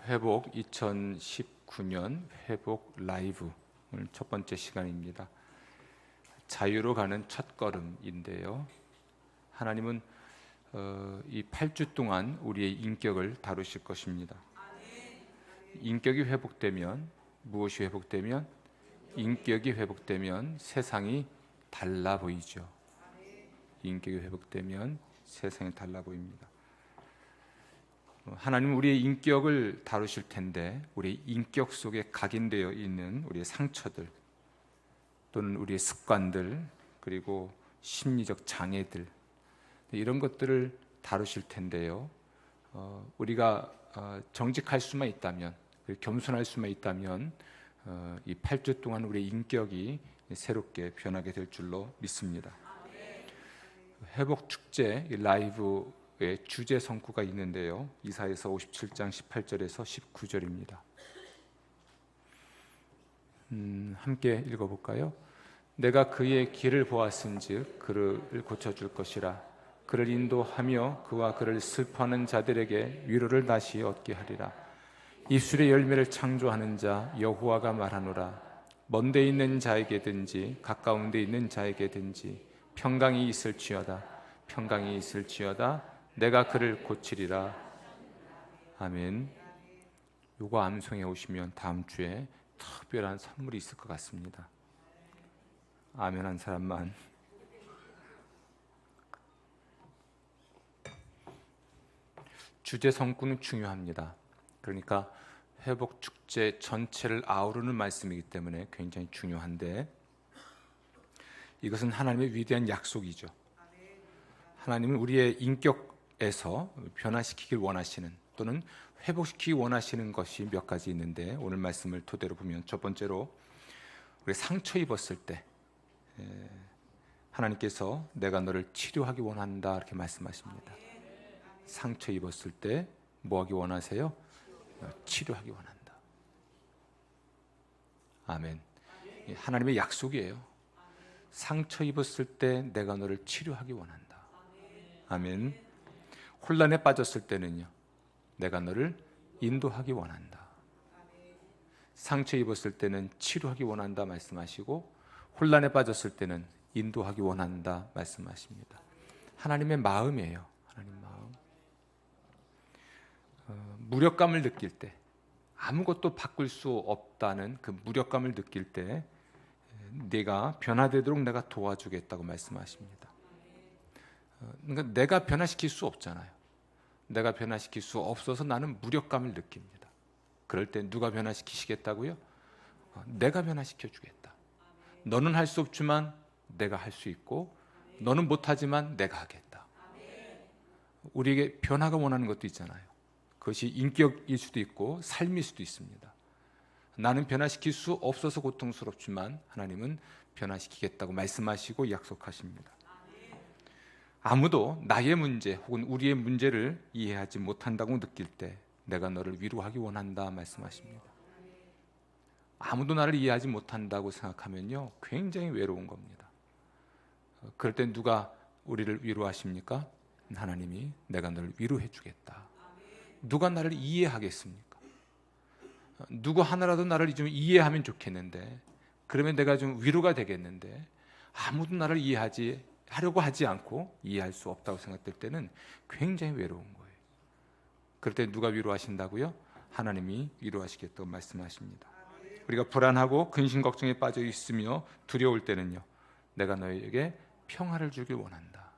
회복 2019년 회복 라이브 오늘 첫 번째 시간입니다. 자유로 가는 첫걸음인데요. 하나님은 이 8주 동안 우리의 인격을 다루실 것입니다. 인격이 회복되면 무엇이 회복되면? 인격이 회복되면 세상이 달라 보이죠. 인격이 회복되면 세상이 달라 보입니다. 하나님은 우리의 인격을 다루실 텐데 우리의 인격 속에 각인되어 있는 우리의 상처들 또는 우리의 습관들 그리고 심리적 장애들 이런 것들을 다루실 텐데요. 우리가 정직할 수만 있다면 겸손할 수만 있다면 이 8주 동안 우리의 인격이 새롭게 변하게 될 줄로 믿습니다. 회복 축제 라이브 주제 성구가 있는데요. 이사야서 57장 18절에서 19절입니다. 함께 읽어볼까요? 내가 그의 길을 보았은즉 그를 고쳐줄 것이라. 그를 인도하며 그와 그를 슬퍼하는 자들에게 위로를 다시 얻게 하리라. 입술의 열매를 창조하는 자 여호와가 말하노라. 먼데 있는 자에게든지 가까운 데 있는 자에게든지 평강이 있을지어다. 평강이 있을지어다. 내가 그를 고치리라. 아멘. 요거 암송해 오시면 다음 주에 특별한 선물이 있을 것 같습니다. 아멘 한 사람만. 주제 성구는 중요합니다. 그러니까 회복 축제 전체를 아우르는 말씀이기 때문에 굉장히 중요한데 이것은 하나님의 위대한 약속이죠. 하나님은 우리의 인격에서 변화시키길 원하시는 또는 회복시키기 원하시는 것이 몇 가지 있는데 오늘 말씀을 토대로 보면 첫 번째로 우리 상처 입었을 때 하나님께서 내가 너를 치료하기 원한다 이렇게 말씀하십니다. 상처 입었을 때 뭐하기 원하세요? 치료하기 원한다. 아멘. 하나님의 약속이에요. 상처 입었을 때 내가 너를 치료하기 원한다. 아멘. 혼란에 빠졌을 때는요, 내가 너를 인도하기 원한다. 상처 입었을 때는 치료하기 원한다 말씀하시고 혼란에 빠졌을 때는 인도하기 원한다 말씀하십니다. 하나님의 마음이에요. 하나님 마음. 무력감을 느낄 때 아무것도 바꿀 수 없다는 그 무력감을 느낄 때 네가 변화되도록 내가 도와주겠다고 말씀하십니다. 그러니까 내가 변화시킬 수 없잖아요. 내가 변화시킬 수 없어서 나는 무력감을 느낍니다. 그럴 때 누가 변화시키시겠다고요? 내가 변화시켜 주겠다. 너는 할 수 없지만 내가 할 수 있고 너는 못하지만 내가 하겠다. 우리에게 변화가 원하는 것도 있잖아요. 그것이 인격일 수도 있고 삶일 수도 있습니다. 나는 변화시킬 수 없어서 고통스럽지만 하나님은 변화시키겠다고 말씀하시고 약속하십니다. 아무도 나의 문제 혹은 우리의 문제를 이해하지 못한다고 느낄 때 내가 너를 위로하기 원한다 말씀하십니다. 아무도 나를 이해하지 못한다고 생각하면요 굉장히 외로운 겁니다. 그럴 때 누가 우리를 위로하십니까? 하나님이 내가 너를 위로해 주겠다. 누가 나를 이해하겠습니까? 누구 하나라도 나를 좀 이해하면 좋겠는데 그러면 내가 좀 위로가 되겠는데 아무도 나를 하려고 하지 않고 이해할 수 없다고 생각될 때는 굉장히 외로운 거예요. 그럴 때 누가 위로하신다고요? 하나님이 위로하시겠다고 말씀하십니다. 우리가 불안하고 근심 걱정에 빠져 있으며 두려울 때는요 내가 너에게 평화를 주길 원한다.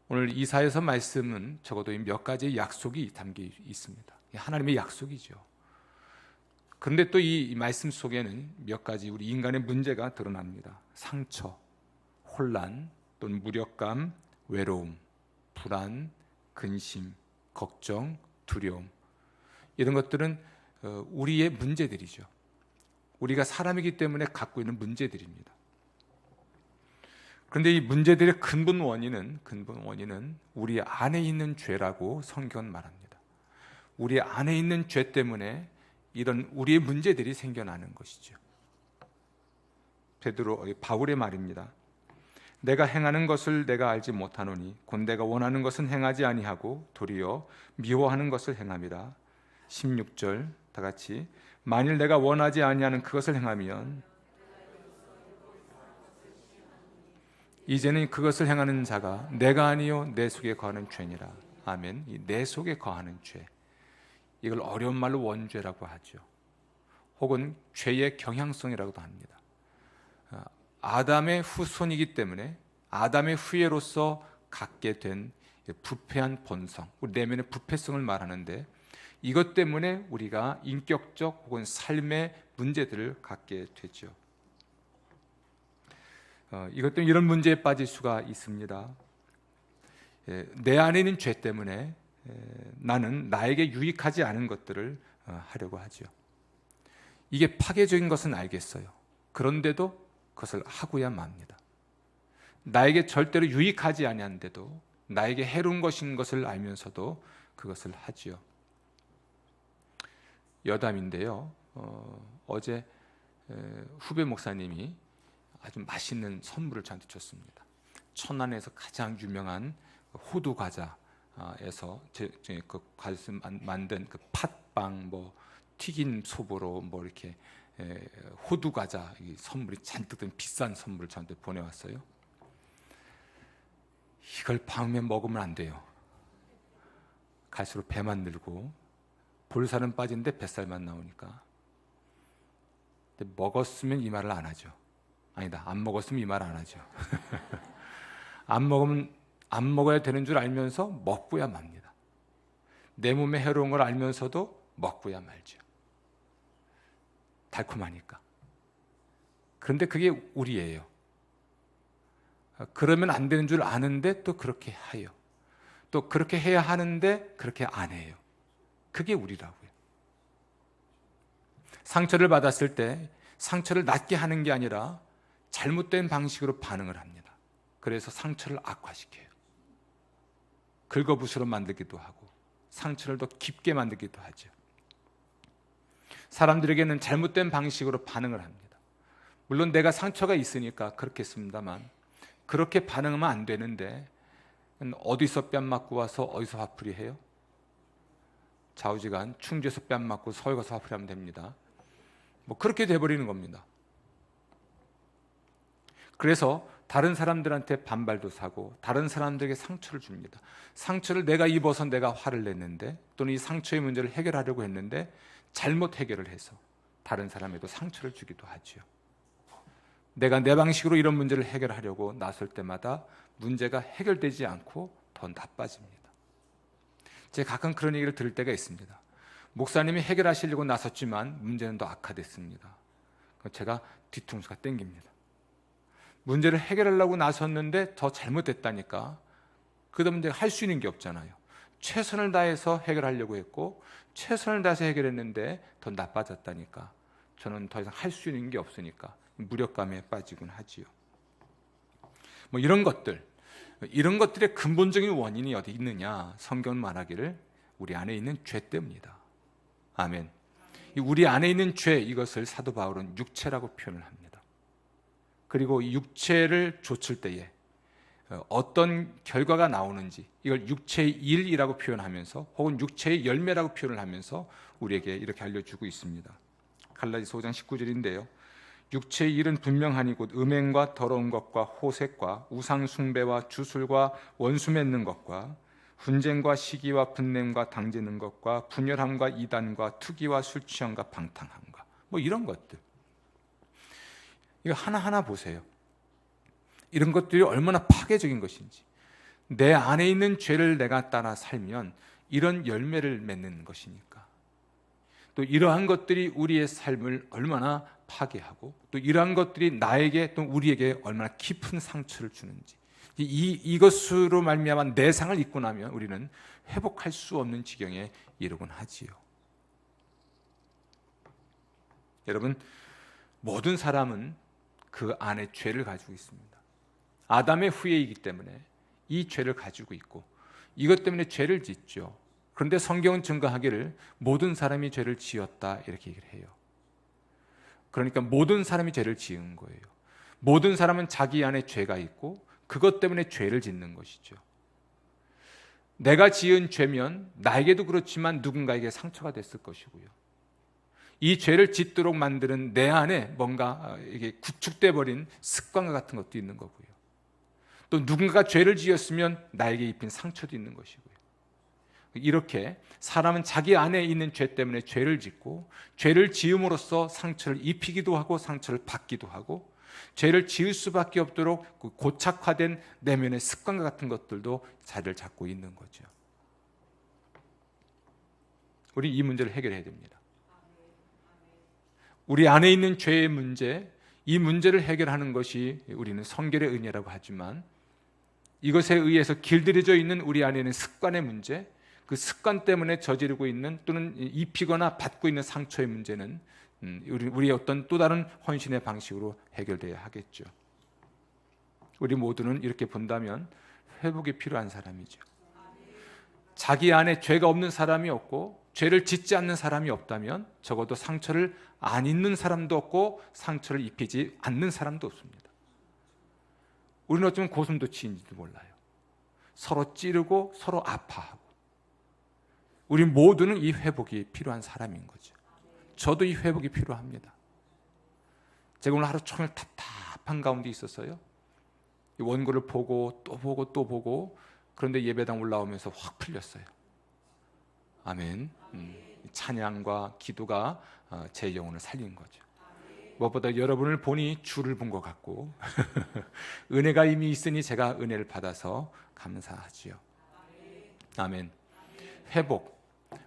오늘 이사야서 말씀은 적어도 몇 가지의 약속이 담겨 있습니다. 하나님의 약속이죠. 그런데 또 이 말씀 속에는 몇 가지 우리 인간의 문제가 드러납니다. 상처, 혼란 또는 무력감, 외로움, 불안, 근심, 걱정, 두려움 이런 것들은 우리의 문제들이죠. 우리가 사람이기 때문에 갖고 있는 문제들입니다. 그런데 이 문제들의 근본 원인은 우리 안에 있는 죄라고 성경은 말합니다. 우리 안에 있는 죄 때문에 이런 우리의 문제들이 생겨나는 것이죠. 바울의 말입니다. 내가 행하는 것을 내가 알지 못하노니 곧 내가 원하는 것은 행하지 아니하고 도리어 미워하는 것을 행함이라. 16절 다 같이 만일 내가 원하지 아니하는 그것을 행하면 이제는 그것을 행하는 자가 내가 아니요 내 속에 거하는 죄니라. 아멘. 이 내 속에 거하는 죄, 이걸 어려운 말로 원죄라고 하죠. 혹은 죄의 경향성이라고도 합니다. 아담의 후손이기 때문에 아담의 후예로서 갖게 된 부패한 본성, 우리 내면의 부패성을 말하는데, 이것 때문에 우리가 인격적 혹은 삶의 문제들을 갖게 되죠. 이것 때문에 이런 문제에 빠질 수가 있습니다. 내 안에 있는 죄 때문에 나는 나에게 유익하지 않은 것들을 하려고 하죠. 이게 파괴적인 것은 알겠어요. 그런데도 그것을 하고야 맙니다. 나에게 절대로 유익하지 아니한데도 나에게 해로운 것인 것을 알면서도 그것을 하지요. 여담인데요. 어제 후배 목사님이 아주 맛있는 선물을 저한테 줬습니다. 천안에서 가장 유명한 호두 과자에서 그 과자 만든 그 팥빵, 뭐 튀긴 소보로 뭐 이렇게 호두 과자 선물이 잔뜩 든 비싼 선물을 저한테 보내왔어요. 이걸 밤에 먹으면 안 돼요. 갈수록 배만 늘고 볼살은 빠지는데 뱃살만 나오니까. 근데 먹었으면 이 말을 안 하죠. 아니다, 안 먹었으면 이 말 안 하죠. 안 먹으면 안 먹어야 되는 줄 알면서 먹고야 맙니다. 내 몸에 해로운 걸 알면서도 먹고야 말죠. 달콤하니까. 그런데 그게 우리예요. 그러면 안 되는 줄 아는데 또 그렇게 해요. 또 그렇게 해야 하는데 그렇게 안 해요. 그게 우리라고요. 상처를 받았을 때 상처를 낫게 하는 게 아니라 잘못된 방식으로 반응을 합니다. 그래서 상처를 악화시켜요. 긁어부스러 만들기도 하고 상처를 더 깊게 만들기도 하죠. 사람들에게는 잘못된 방식으로 반응을 합니다. 물론 내가 상처가 있으니까 그렇겠습니다만, 그렇게 반응하면 안 되는데 어디서 뺨 맞고 와서 어디서 화풀이 해요? 좌우지간 충주에서 뺨 맞고 서울 가서 화풀이하면 됩니다. 뭐 그렇게 돼버리는 겁니다. 그래서 다른 사람들한테 반발도 사고 다른 사람들에게 상처를 줍니다. 상처를 내가 입어서 내가 화를 냈는데, 또는 이 상처의 문제를 해결하려고 했는데 잘못 해결을 해서 다른 사람에도 상처를 주기도 하죠. 내가 내 방식으로 이런 문제를 해결하려고 나설 때마다 문제가 해결되지 않고 더 나빠집니다. 제가 가끔 그런 얘기를 들을 때가 있습니다. 목사님이 해결하시려고 나섰지만 문제는 더 악화됐습니다. 제가 뒤통수가 땡깁니다. 문제를 해결하려고 나섰는데 더 잘못됐다니까. 그다음 내가 할 수 있는 게 없잖아요. 최선을 다해서 해결하려고 했고 최선을 다해서 해결했는데 더 나빠졌다니까. 저는 더 이상 할 수 있는 게 없으니까 무력감에 빠지곤 하지요. 뭐 이런 것들의 근본적인 원인이 어디 있느냐? 성경은 말하기를 우리 안에 있는 죄 때문이다. 아멘. 우리 안에 있는 죄, 이것을 사도 바울은 육체라고 표현을 합니다. 그리고 이 육체를 좇을 때에 어떤 결과가 나오는지, 이걸 육체의 일이라고 표현하면서 혹은 육체의 열매라고 표현을 하면서 우리에게 이렇게 알려주고 있습니다. 갈라디아서 5장 19절인데요. 육체의 일은 분명하니 곧 음행과 더러운 것과 호색과 우상 숭배와 주술과 원수 맺는 것과 분쟁과 시기와 분냄과 당지는 것과 분열함과 이단과 투기와 술 취함과 방탕함과, 뭐 이런 것들. 이거 하나하나 보세요. 이런 것들이 얼마나 파괴적인 것인지. 내 안에 있는 죄를 내가 따라 살면 이런 열매를 맺는 것이니까. 또 이러한 것들이 우리의 삶을 얼마나 파괴하고, 또 이러한 것들이 나에게 또 우리에게 얼마나 깊은 상처를 주는지, 이것으로 말미암아 내상을 입고 나면 우리는 회복할 수 없는 지경에 이르곤 하지요. 여러분, 모든 사람은 그 안에 죄를 가지고 있습니다. 아담의 후예이기 때문에 이 죄를 가지고 있고 이것 때문에 죄를 짓죠. 그런데 성경은 증거하기를 모든 사람이 죄를 지었다, 이렇게 얘기를 해요. 그러니까 모든 사람이 죄를 지은 거예요. 모든 사람은 자기 안에 죄가 있고 그것 때문에 죄를 짓는 것이죠. 내가 지은 죄면 나에게도 그렇지만 누군가에게 상처가 됐을 것이고요. 이 죄를 짓도록 만드는 내 안에 뭔가 이게 구축돼 버린 습관과 같은 것도 있는 거고요. 또 누군가가 죄를 지었으면 나에게 입힌 상처도 있는 것이고요. 이렇게 사람은 자기 안에 있는 죄 때문에 죄를 짓고, 죄를 지음으로써 상처를 입히기도 하고 상처를 받기도 하고, 죄를 지을 수밖에 없도록 고착화된 내면의 습관과 같은 것들도 자리를 잡고 있는 거죠. 우리 이 문제를 해결해야 됩니다. 우리 안에 있는 죄의 문제, 이 문제를 해결하는 것이 우리는 성결의 은혜라고 하지만, 이것에 의해서 길들여져 있는 우리 안에 있는 습관의 문제, 그 습관 때문에 저지르고 있는 또는 입히거나 받고 있는 상처의 문제는 우리의 어떤 또 다른 헌신의 방식으로 해결돼야 하겠죠. 우리 모두는 이렇게 본다면 회복이 필요한 사람이죠. 자기 안에 죄가 없는 사람이 없고 죄를 짓지 않는 사람이 없다면 적어도 상처를 안 입는 사람도 없고 상처를 입히지 않는 사람도 없습니다. 우리는 어쩌면 고슴도치인지도 몰라요. 서로 찌르고 서로 아파하고. 우리 모두는 이 회복이 필요한 사람인 거죠. 저도 이 회복이 필요합니다. 제가 오늘 하루 종일 답답한 가운데 있었어요. 이 원고를 보고 또 보고 또 보고, 그런데 예배당 올라오면서 확 풀렸어요. 아멘. 찬양과 기도가 제 영혼을 살린 거죠. 무엇보다 여러분을 보니 주를 본 것 같고 은혜가 이미 있으니 제가 은혜를 받아서 감사하지요. 아멘. 회복.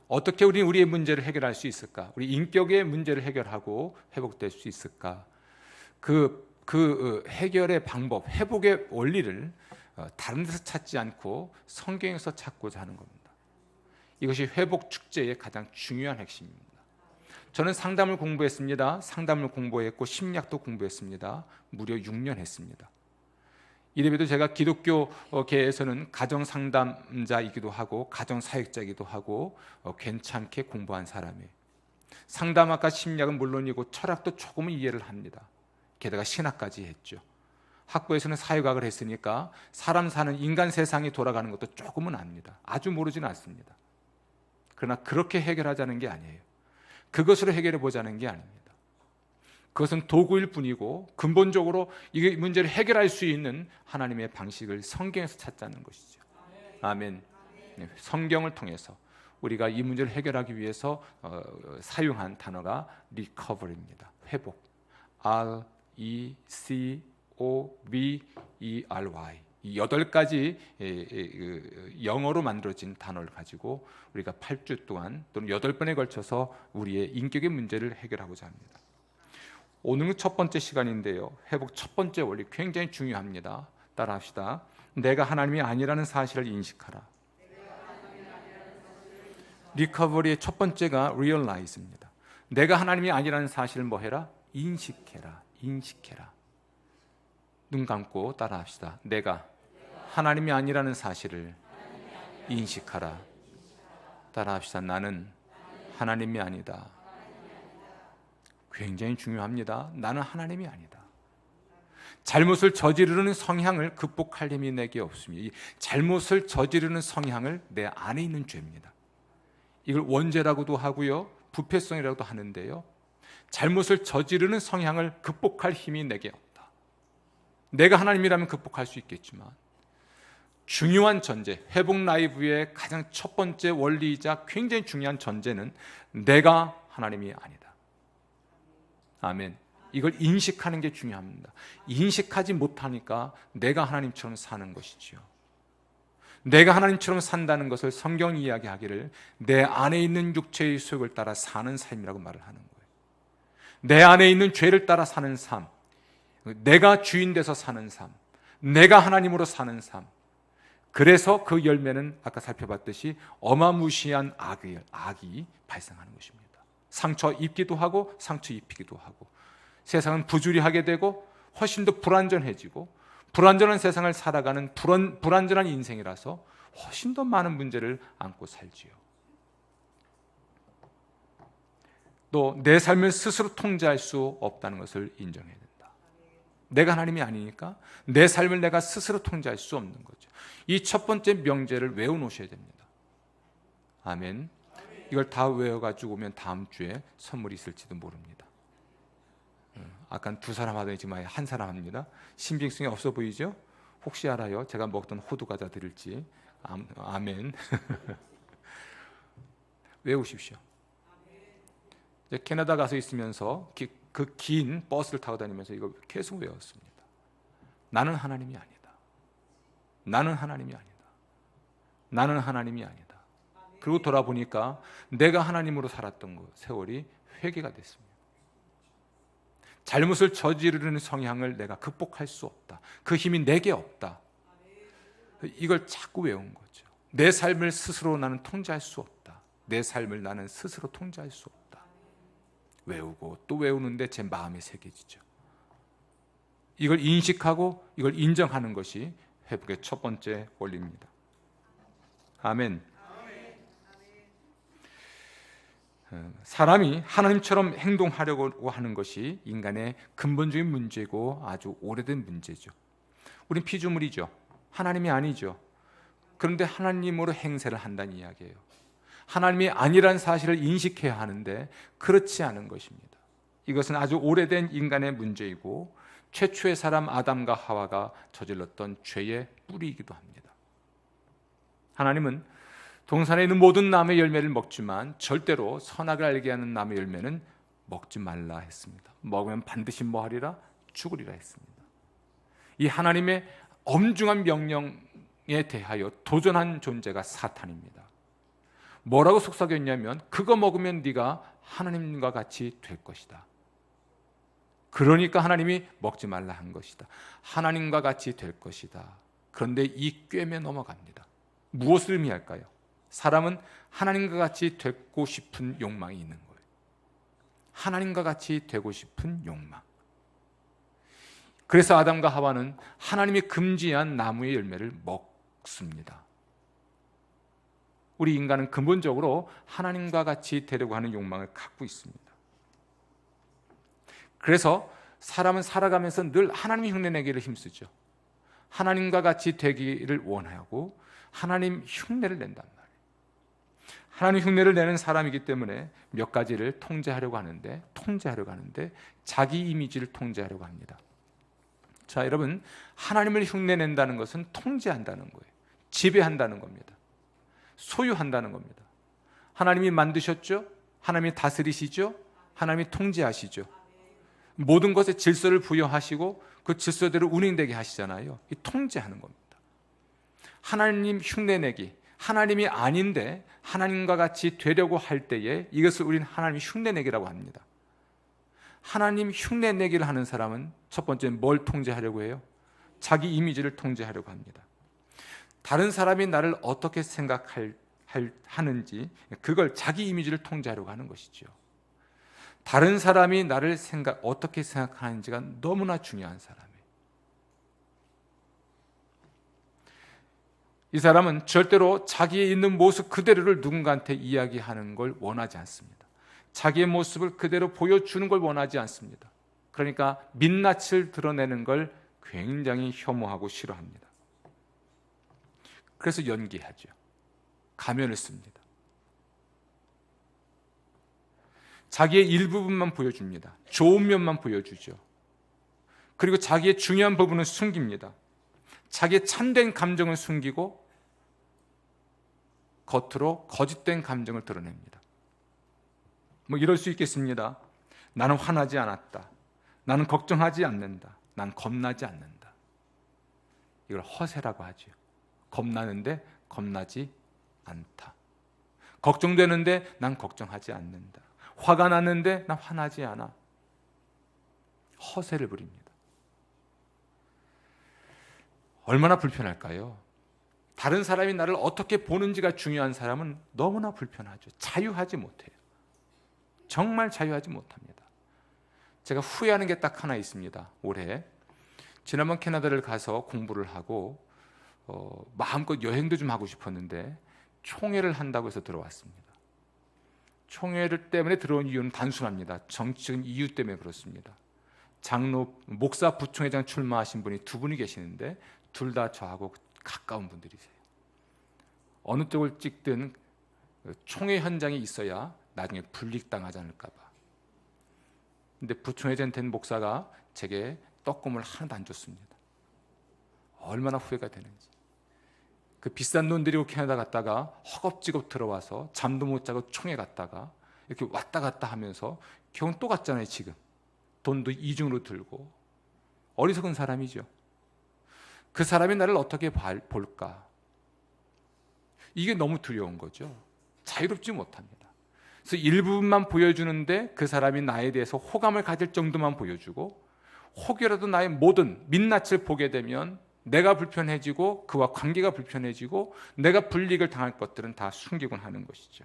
어떻게 우리의 문제를 해결할 수 있을까? 우리 인격의 문제를 해결하고 회복될 수 있을까? 그 해결의 방법, 회복의 원리를 다른 데서 찾지 않고 성경에서 찾고자 하는 겁니다. 이것이 회복 축제의 가장 중요한 핵심입니다. 저는 상담을 공부했습니다. 상담을 공부했고 심리학도 공부했습니다. 무려 6년 했습니다. 이래봬도 제가 기독교계에서는 가정상담자이기도 하고 가정사역자이기도 하고 괜찮게 공부한 사람이에요. 상담학과 심리학은 물론이고 철학도 조금은 이해를 합니다. 게다가 신학까지 했죠. 학부에서는 사회과학을 했으니까 사람 사는 인간 세상이 돌아가는 것도 조금은 압니다. 아주 모르지는 않습니다. 그러나 그렇게 해결하자는 게 아니에요. 그것으로 해결해 보자는 게 아닙니다. 그것은 도구일 뿐이고 근본적으로 이 문제를 해결할 수 있는 하나님의 방식을 성경에서 찾자는 것이죠. 아멘. 성경을 통해서 우리가 이 문제를 해결하기 위해서 사용한 단어가 recovery입니다. 회복. R-E-C-O-V-E-R-Y. 이 8가지 영어로 만들어진 단어를 가지고 우리가 8주 동안 또는 8번에 걸쳐서 우리의 인격의 문제를 해결하고자 합니다. 오늘은 첫 번째 시간인데요. 회복 첫 번째 원리 굉장히 중요합니다. 따라합시다. 내가 하나님이 아니라는 사실을 인식하라. 리커버리의 첫 번째가 realize입니다. 내가 하나님이 아니라는 사실을 뭐 해라? 인식해라. 인식해라. 눈 감고 따라합시다. 내가 하나님이 아니라는 사실을 인식하라. 따라합시다. 나는 하나님이 아니다. 굉장히 중요합니다. 나는 하나님이 아니다. 잘못을 저지르는 성향을 극복할 힘이 내게 없습니다. 이 잘못을 저지르는 성향을 내 안에 있는 죄입니다. 이걸 원죄라고도 하고요, 부패성이라고도 하는데요. 잘못을 저지르는 성향을 극복할 힘이 내게 없다. 내가 하나님이라면 극복할 수 있겠지만 중요한 전제, 회복 라이브의 가장 첫 번째 원리이자 굉장히 중요한 전제는 내가 하나님이 아니다. 아멘. 이걸 인식하는 게 중요합니다. 인식하지 못하니까 내가 하나님처럼 사는 것이지요. 내가 하나님처럼 산다는 것을 성경이 이야기하기를 내 안에 있는 육체의 소욕을 따라 사는 삶이라고 말을 하는 거예요. 내 안에 있는 죄를 따라 사는 삶, 내가 주인 돼서 사는 삶, 내가 하나님으로 사는 삶. 그래서 그 열매는 아까 살펴봤듯이 어마무시한 악이 발생하는 것입니다. 상처 입기도 하고 상처 입히기도 하고, 세상은 부주의하게 되고 훨씬 더 불안전해지고, 불안전한 세상을 살아가는 불안전한 인생이라서 훨씬 더 많은 문제를 안고 살지요. 또 내 삶을 스스로 통제할 수 없다는 것을 인정해야 된다. 내가 하나님이 아니니까 내 삶을 내가 스스로 통제할 수 없는 거죠. 이 첫 번째 명제를 외워놓으셔야 됩니다. 아멘. 이걸 다 외워가지고 오면 다음 주에 선물이 있을지도 모릅니다. 아까 두 사람 하더니 지금 한 사람 합니다. 신빙성이 없어 보이죠? 혹시 알아요? 제가 먹던 호두 과자 드릴지. 아멘. 외우십시오. 캐나다 가서 있으면서 그 긴 버스를 타고 다니면서 이거 계속 외웠습니다. 나는 하나님이 아니다. 나는 하나님이 아니다. 나는 하나님이 아니다. 그리고 돌아보니까 내가 하나님으로 살았던 세월이 회개가 됐습니다. 잘못을 저지르는 성향을 내가 극복할 수 없다. 그 힘이 내게 없다. 이걸 자꾸 외운 거죠. 내 삶을 스스로 나는 통제할 수 없다. 내 삶을 나는 스스로 통제할 수 없다. 외우고 또 외우는데 제 마음에 새겨지죠. 이걸 인식하고 이걸 인정하는 것이 회복의 첫 번째 원리입니다. 아멘. 사람이 하나님처럼 행동하려고 하는 것이 인간의 근본적인 문제고 아주 오래된 문제죠. 우린 피조물이죠. 하나님이 아니죠. 그런데 하나님으로 행세를 한다는 이야기예요. 하나님이 아니란 사실을 인식해야 하는데 그렇지 않은 것입니다. 이것은 아주 오래된 인간의 문제이고 최초의 사람 아담과 하와가 저질렀던 죄의 뿌리이기도 합니다. 하나님은 동산에 있는 모든 나무의 열매를 먹지만 절대로 선악을 알게 하는 나무의 열매는 먹지 말라 했습니다. 먹으면 반드시 뭐하리라? 죽으리라 했습니다. 이 하나님의 엄중한 명령에 대하여 도전한 존재가 사탄입니다. 뭐라고 속삭였냐면 그거 먹으면 네가 하나님과 같이 될 것이다. 그러니까 하나님이 먹지 말라 한 것이다. 하나님과 같이 될 것이다. 그런데 이 꿰매 넘어갑니다. 무엇을 의미할까요? 사람은 하나님과 같이 되고 싶은 욕망이 있는 거예요. 하나님과 같이 되고 싶은 욕망. 그래서 아담과 하와는 하나님이 금지한 나무의 열매를 먹습니다. 우리 인간은 근본적으로 하나님과 같이 되려고 하는 욕망을 갖고 있습니다. 그래서 사람은 살아가면서 늘 하나님 흉내내기를 힘쓰죠. 하나님과 같이 되기를 원하고 하나님 흉내를 낸단 말이에요. 하나님 흉내를 내는 사람이기 때문에 몇 가지를 통제하려고 하는데 자기 이미지를 통제하려고 합니다. 자, 여러분, 하나님을 흉내낸다는 것은 통제한다는 거예요. 지배한다는 겁니다. 소유한다는 겁니다. 하나님이 만드셨죠? 하나님이 다스리시죠? 하나님이 통제하시죠? 모든 것에 질서를 부여하시고 그 질서대로 운행되게 하시잖아요. 이 통제하는 겁니다. 하나님 흉내내기, 하나님이 아닌데 하나님과 같이 되려고 할 때에 이것을 우리는 하나님 흉내내기라고 합니다. 하나님 흉내내기를 하는 사람은 첫 번째 뭘 통제하려고 해요? 자기 이미지를 통제하려고 합니다. 다른 사람이 나를 어떻게 생각하는지 그걸 자기 이미지를 통제하려고 하는 것이죠. 다른 사람이 나를 어떻게 생각하는지가 너무나 중요한 사람이에요. 이 사람은 절대로 자기의 있는 모습 그대로를 누군가한테 이야기하는 걸 원하지 않습니다. 자기의 모습을 그대로 보여주는 걸 원하지 않습니다. 그러니까 민낯을 드러내는 걸 굉장히 혐오하고 싫어합니다. 그래서 연기하죠. 가면을 씁니다. 자기의 일부분만 보여줍니다. 좋은 면만 보여주죠. 그리고 자기의 중요한 부분은 숨깁니다. 자기의 참된 감정을 숨기고 겉으로 거짓된 감정을 드러냅니다. 뭐 이럴 수 있겠습니다. 나는 화나지 않았다. 나는 걱정하지 않는다. 난 겁나지 않는다. 이걸 허세라고 하죠. 겁나는데 겁나지 않다. 걱정되는데 난 걱정하지 않는다. 화가 났는데 난 화나지 않아. 허세를 부립니다. 얼마나 불편할까요? 다른 사람이 나를 어떻게 보는지가 중요한 사람은 너무나 불편하죠. 자유하지 못해요. 정말 자유하지 못합니다. 제가 후회하는 게 딱 하나 있습니다. 올해 지난번 캐나다를 가서 공부를 하고 마음껏 여행도 좀 하고 싶었는데 총회를 한다고 해서 들어왔습니다. 총회를 때문에 들어온 이유는 단순합니다. 정치적인 이유 때문에 그렇습니다. 장로, 목사, 부총회장 출마하신 분이 두 분이 계시는데 둘 다 저하고 가까운 분들이세요. 어느 쪽을 찍든 총회 현장에 있어야 나중에 불이익당하지 않을까 봐. 근데 부총회장 된 목사가 제게 떡고물 하나도 안 줬습니다. 얼마나 후회가 되는지. 그 비싼 돈 들이고 캐나다 갔다가 허겁지겁 들어와서 잠도 못 자고 총회 갔다가 이렇게 왔다 갔다 하면서 결국은 또 갔잖아요. 지금 돈도 이중으로 들고. 어리석은 사람이죠. 그 사람이 나를 어떻게 볼까? 이게 너무 두려운 거죠. 자유롭지 못합니다. 그래서 일부분만 보여주는데 그 사람이 나에 대해서 호감을 가질 정도만 보여주고, 혹여라도 나의 모든 민낯을 보게 되면 내가 불편해지고 그와 관계가 불편해지고 내가 불이익을 당할 것들은 다 숨기곤 하는 것이죠.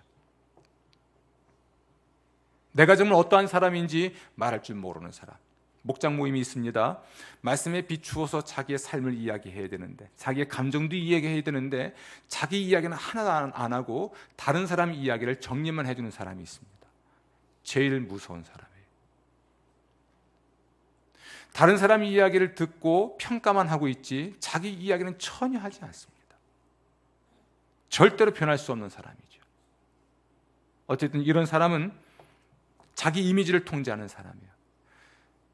내가 정말 어떠한 사람인지 말할 줄 모르는 사람. 목장 모임이 있습니다. 말씀에 비추어서 자기의 삶을 이야기해야 되는데, 자기의 감정도 이야기해야 되는데 자기 이야기는 하나도 안 하고 다른 사람 이야기를 정리만 해주는 사람이 있습니다. 제일 무서운 사람이에요. 다른 사람 이야기를 듣고 평가만 하고 있지 자기 이야기는 전혀 하지 않습니다. 절대로 변할 수 없는 사람이죠. 어쨌든 이런 사람은 자기 이미지를 통제하는 사람이에요.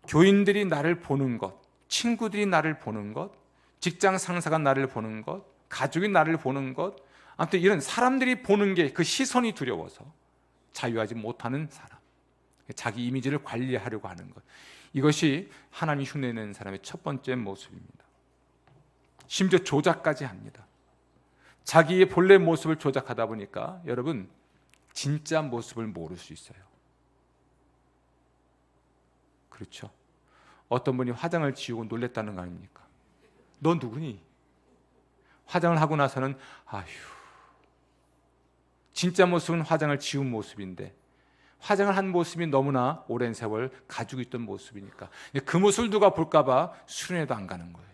교인들이 나를 보는 것, 친구들이 나를 보는 것, 직장 상사가 나를 보는 것, 가족이 나를 보는 것, 아무튼 이런 사람들이 보는 게 그 시선이 두려워서 자유하지 못하는 사람, 자기 이미지를 관리하려고 하는 것, 이것이 하나님이 흉내내는 사람의 첫 번째 모습입니다. 심지어 조작까지 합니다. 자기의 본래 모습을 조작하다 보니까 여러분 진짜 모습을 모를 수 있어요. 그렇죠? 어떤 분이 화장을 지우고 놀랬다는 거 아닙니까? 너 누구니? 화장을 하고 나서는 아휴, 진짜 모습은 화장을 지운 모습인데 화장을 한 모습이 너무나 오랜 세월 가지고 있던 모습이니까 그 모습을 누가 볼까 봐 수련회도 안 가는 거예요.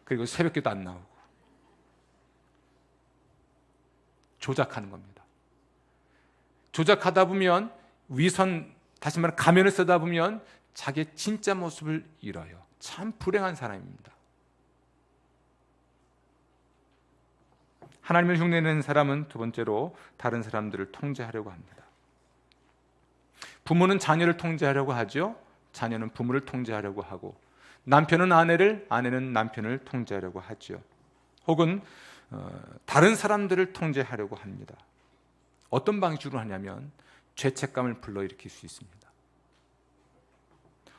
그리고 새벽기도 안 나오고. 조작하는 겁니다. 조작하다 보면 위선, 다시 말해 가면을 쓰다 보면 자기의 진짜 모습을 잃어요. 참 불행한 사람입니다. 하나님을 흉내내는 사람은 두 번째로 다른 사람들을 통제하려고 합니다. 부모는 자녀를 통제하려고 하죠. 자녀는 부모를 통제하려고 하고, 남편은 아내를, 아내는 남편을 통제하려고 하죠. 혹은 다른 사람들을 통제하려고 합니다. 어떤 방식으로 하냐면 죄책감을 불러일으킬 수 있습니다.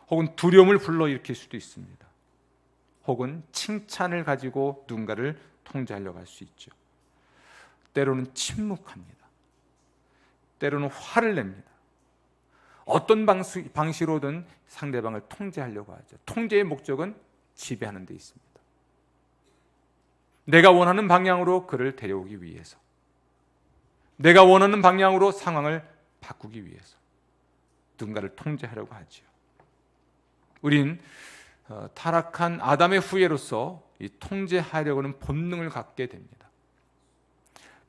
혹은 두려움을 불러일으킬 수도 있습니다. 혹은 칭찬을 가지고 누군가를 통제하려고 할 수 있죠. 때로는 침묵합니다. 때로는 화를 냅니다. 어떤 방식으로든 상대방을 통제하려고 하죠. 통제의 목적은 지배하는 데 있습니다. 내가 원하는 방향으로 그를 데려오기 위해서, 내가 원하는 방향으로 상황을 바꾸기 위해서 누군가를 통제하려고 하죠. 우린 타락한 아담의 후예로서 이 통제하려고 하는 본능을 갖게 됩니다.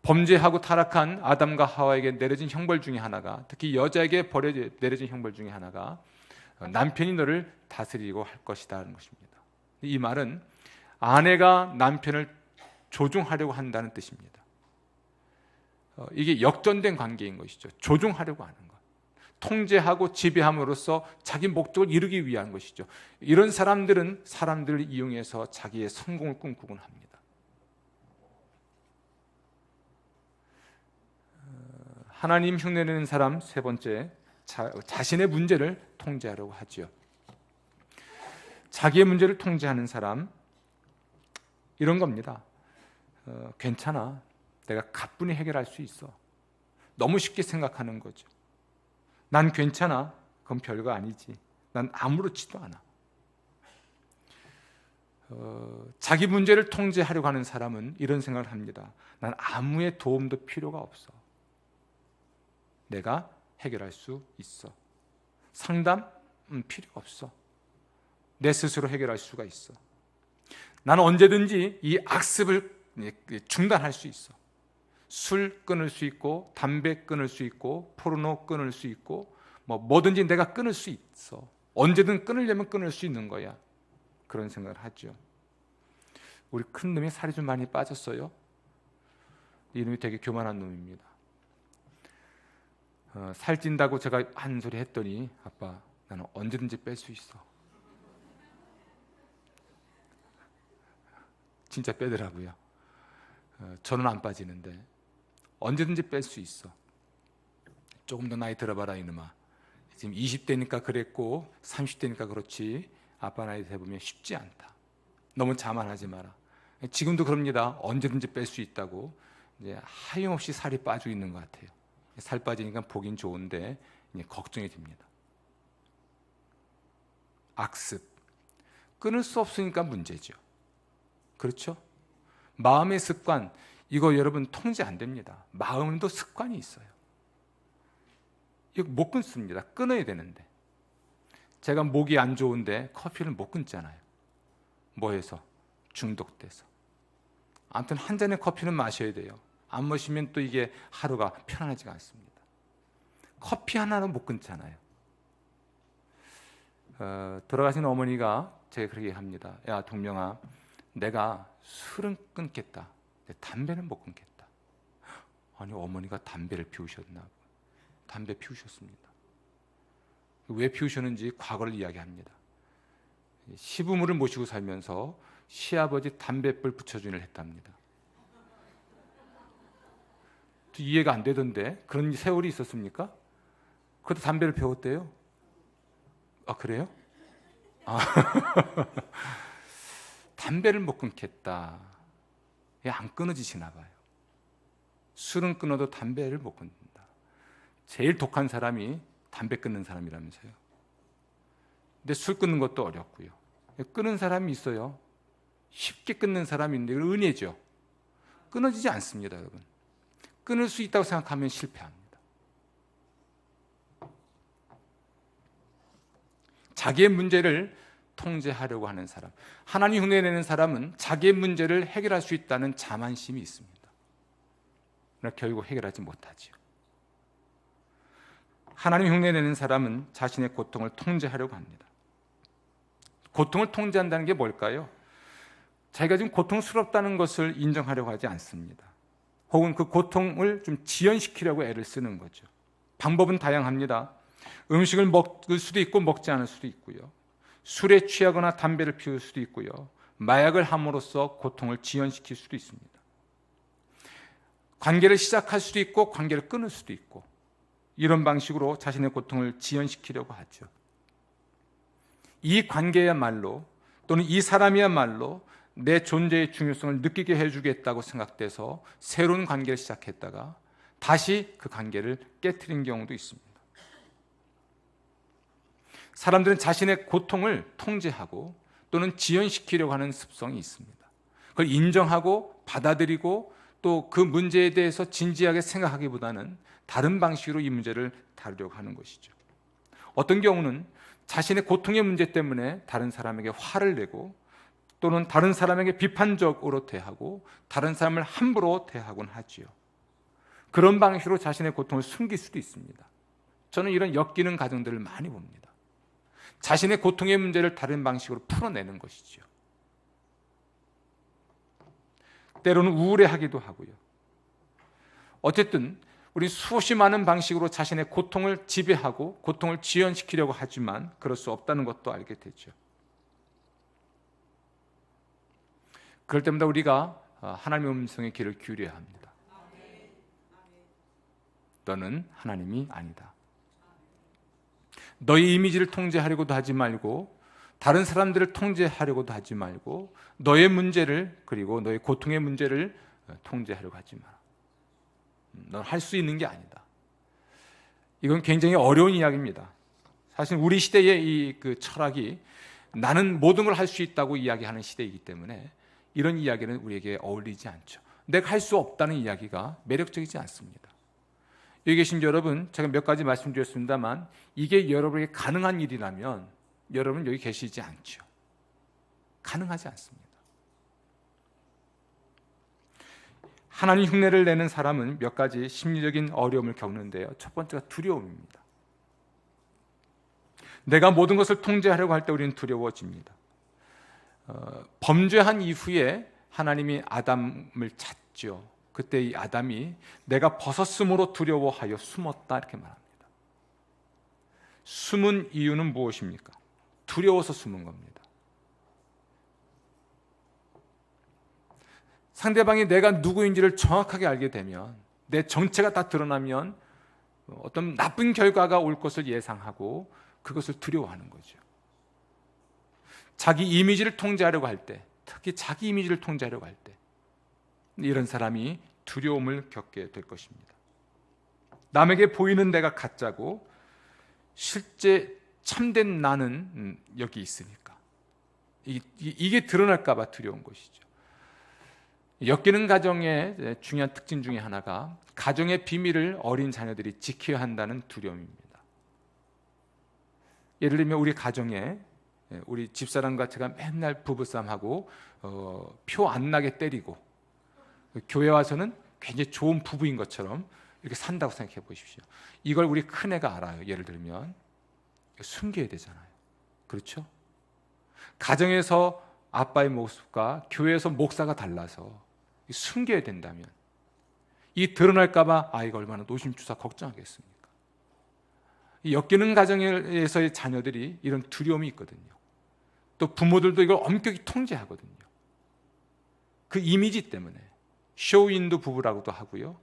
범죄하고 타락한 아담과 하와에게 내려진 형벌 중에 하나가, 특히 여자에게 내려진 형벌 중에 하나가 남편이 너를 다스리고 할 것이다 하는 것입니다. 이 말은 아내가 남편을 조종하려고 한다는 뜻입니다. 이게 역전된 관계인 것이죠. 조종하려고 하는 것, 통제하고 지배함으로써 자기 목적을 이루기 위한 것이죠. 이런 사람들은 사람들을 이용해서 자기의 성공을 꿈꾸곤 합니다. 하나님 흉내내는 사람 세 번째, 자신의 문제를 통제하려고 하죠. 자기의 문제를 통제하는 사람, 이런 겁니다. 괜찮아, 내가 가뿐히 해결할 수 있어. 너무 쉽게 생각하는 거죠. 난 괜찮아, 그건 별거 아니지. 난 아무렇지도 않아. 자기 문제를 통제하려고 하는 사람은 이런 생각을 합니다. 난 아무의 도움도 필요가 없어. 내가 해결할 수 있어. 상담? 필요가 없어. 내 스스로 해결할 수가 있어. 나는 언제든지 이 악습을 중단할 수 있어. 술 끊을 수 있고, 담배 끊을 수 있고, 포르노 끊을 수 있고, 뭐든지 내가 끊을 수 있어. 언제든 끊으려면 끊을 수 있는 거야. 그런 생각을 하죠. 우리 큰 놈이 살이 좀 많이 빠졌어요. 이놈이 되게 교만한 놈입니다. 살찐다고 제가 한 소리 했더니 아빠 나는 언제든지 뺄 수 있어. 진짜 빼더라고요. 저는 안 빠지는데 언제든지 뺄 수 있어. 조금 더 나이 들어봐라 이놈아. 지금 20대니까 그랬고 30대니까 그렇지 아빠 나이 돼보면 쉽지 않다. 너무 자만하지 마라. 지금도 그럽니다. 언제든지 뺄 수 있다고 이제 하염없이 살이 빠지고 있는 것 같아요. 살 빠지니까 보긴 좋은데 이제 걱정이 됩니다. 악습 끊을 수 없으니까 문제죠. 그렇죠? 마음의 습관 이거 여러분 통제 안 됩니다. 마음도 습관이 있어요. 이거 못 끊습니다. 끊어야 되는데 제가 목이 안 좋은데 커피를 못 끊잖아요. 뭐해서? 중독돼서. 아무튼 한 잔의 커피는 마셔야 돼요. 안 마시면 또 이게 하루가 편안하지가 않습니다. 커피 하나는 못 끊잖아요. 돌아가신 어머니가 제가 그렇게 합니다. 야 동명아 내가 술은 끊겠다. 담배는 못 끊겠다. 아니 어머니가 담배를 피우셨나? 담배 피우셨습니다. 왜 피우셨는지 과거를 이야기합니다. 시부모를 모시고 살면서 시아버지 담배불 붙여주기를 했답니다. 이해가 안 되던데 그런 세월이 있었습니까? 그것도 담배를 피웠대요? 아 그래요? 담배를 못 끊겠다. 안 끊어지시나 봐요. 술은 끊어도 담배를 못 끊는다. 제일 독한 사람이 담배 끊는 사람이라면서요. 근데 술 끊는 것도 어렵고요. 끊는 사람이 있어요. 쉽게 끊는 사람이 있는데 이건 은혜죠. 끊어지지 않습니다, 여러분. 끊을 수 있다고 생각하면 실패합니다. 자기의 문제를 통제하려고 하는 사람, 하나님 흉내내는 사람은 자기의 문제를 해결할 수 있다는 자만심이 있습니다. 그러나 결국 해결하지 못하지요. 하나님 흉내내는 사람은 자신의 고통을 통제하려고 합니다. 고통을 통제한다는 게 뭘까요? 자기가 지금 고통스럽다는 것을 인정하려고 하지 않습니다. 혹은 그 고통을 좀 지연시키려고 애를 쓰는 거죠. 방법은 다양합니다. 음식을 먹을 수도 있고 먹지 않을 수도 있고요. 술에 취하거나 담배를 피울 수도 있고요. 마약을 함으로써 고통을 지연시킬 수도 있습니다. 관계를 시작할 수도 있고 관계를 끊을 수도 있고 이런 방식으로 자신의 고통을 지연시키려고 하죠. 이 관계야말로 또는 이 사람이야말로 내 존재의 중요성을 느끼게 해주겠다고 생각돼서 새로운 관계를 시작했다가 다시 그 관계를 깨트린 경우도 있습니다. 사람들은 자신의 고통을 통제하고 또는 지연시키려고 하는 습성이 있습니다. 그걸 인정하고 받아들이고 또 그 문제에 대해서 진지하게 생각하기보다는 다른 방식으로 이 문제를 다루려고 하는 것이죠. 어떤 경우는 자신의 고통의 문제 때문에 다른 사람에게 화를 내고 또는 다른 사람에게 비판적으로 대하고 다른 사람을 함부로 대하곤 하지요. 그런 방식으로 자신의 고통을 숨길 수도 있습니다. 저는 이런 엮이는 가정들을 많이 봅니다. 자신의 고통의 문제를 다른 방식으로 풀어내는 것이죠. 때로는 우울해하기도 하고요. 어쨌든 우리 수없이 많은 방식으로 자신의 고통을 지배하고 고통을 지연시키려고 하지만 그럴 수 없다는 것도 알게 되죠. 그럴 때마다 우리가 하나님의 음성에 귀를 기울여야 합니다. 너는 하나님이 아니다. 너의 이미지를 통제하려고도 하지 말고 다른 사람들을 통제하려고도 하지 말고 너의 문제를 그리고 너의 고통의 문제를 통제하려고 하지 마라. 넌 할 수 있는 게 아니다. 이건 굉장히 어려운 이야기입니다. 사실 우리 시대의 이 철학이 나는 모든 걸 할 수 있다고 이야기하는 시대이기 때문에 이런 이야기는 우리에게 어울리지 않죠. 내가 할 수 없다는 이야기가 매력적이지 않습니다. 여기 계신 여러분, 제가 몇 가지 말씀드렸습니다만 이게 여러분에게 가능한 일이라면 여러분 여기 계시지 않죠. 가능하지 않습니다. 하나님 흉내를 내는 사람은 몇 가지 심리적인 어려움을 겪는데요. 첫 번째가 두려움입니다. 내가 모든 것을 통제하려고 할 때 우리는 두려워집니다. 범죄한 이후에 하나님이 아담을 찾죠. 그때 이 아담이 내가 벗었으므로 두려워하여 숨었다 이렇게 말합니다. 숨은 이유는 무엇입니까? 두려워서 숨은 겁니다. 상대방이 내가 누구인지를 정확하게 알게 되면, 내 정체가 다 드러나면 어떤 나쁜 결과가 올 것을 예상하고 그것을 두려워하는 거죠. 자기 이미지를 통제하려고 할 때, 특히 자기 이미지를 통제하려고 할 때, 이런 사람이 두려움을 겪게 될 것입니다. 남에게 보이는 내가 가짜고 실제 참된 나는 여기 있으니까 이게 드러날까 봐 두려운 것이죠. 엮이는 가정의 중요한 특징 중에 하나가 가정의 비밀을 어린 자녀들이 지켜야 한다는 두려움입니다. 예를 들면 우리 가정에 우리 집사람과 제가 맨날 부부싸움하고 표 안 나게 때리고 교회 와서는 굉장히 좋은 부부인 것처럼 이렇게 산다고 생각해 보십시오. 이걸 우리 큰애가 알아요. 예를 들면 숨겨야 되잖아요. 그렇죠? 가정에서 아빠의 모습과 교회에서 목사가 달라서 숨겨야 된다면 이 드러날까 봐 아이가 얼마나 노심초사 걱정하겠습니까? 이 엮이는 가정에서의 자녀들이 이런 두려움이 있거든요. 또 부모들도 이걸 엄격히 통제하거든요. 그 이미지 때문에 쇼윈도 부부라고도 하고요,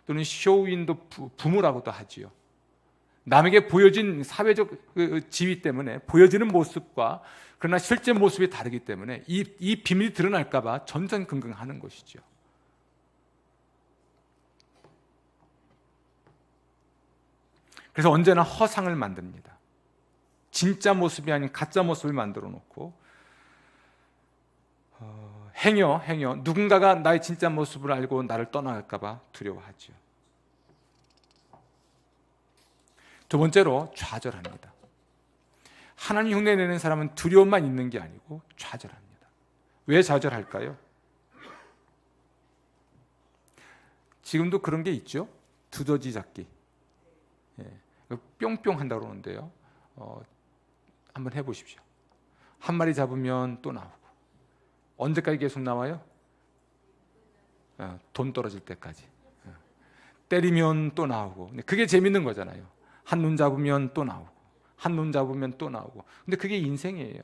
또는 쇼윈도 부모라고도 하지요. 남에게 보여진 사회적 지위 때문에 보여지는 모습과 그러나 실제 모습이 다르기 때문에 이 비밀이 드러날까 봐 전전긍긍하는 것이죠. 그래서 언제나 허상을 만듭니다. 진짜 모습이 아닌 가짜 모습을 만들어 놓고 행여 누군가가 나의 진짜 모습을 알고 나를 떠나갈까 봐 두려워하죠. 두 번째로 좌절합니다. 하나님 흉내내는 사람은 두려움만 있는 게 아니고 좌절합니다. 왜 좌절할까요? 지금도 그런 게 있죠. 두더지 잡기. 뿅뿅 한다고 그러는데요. 한번 해보십시오. 한 마리 잡으면 또 나오고. 언제까지 계속 나와요? 돈 떨어질 때까지. 때리면 또 나오고. 그게 재밌는 거잖아요. 한 눈 잡으면 또 나오고, 한 눈 잡으면 또 나오고. 근데 그게 인생이에요.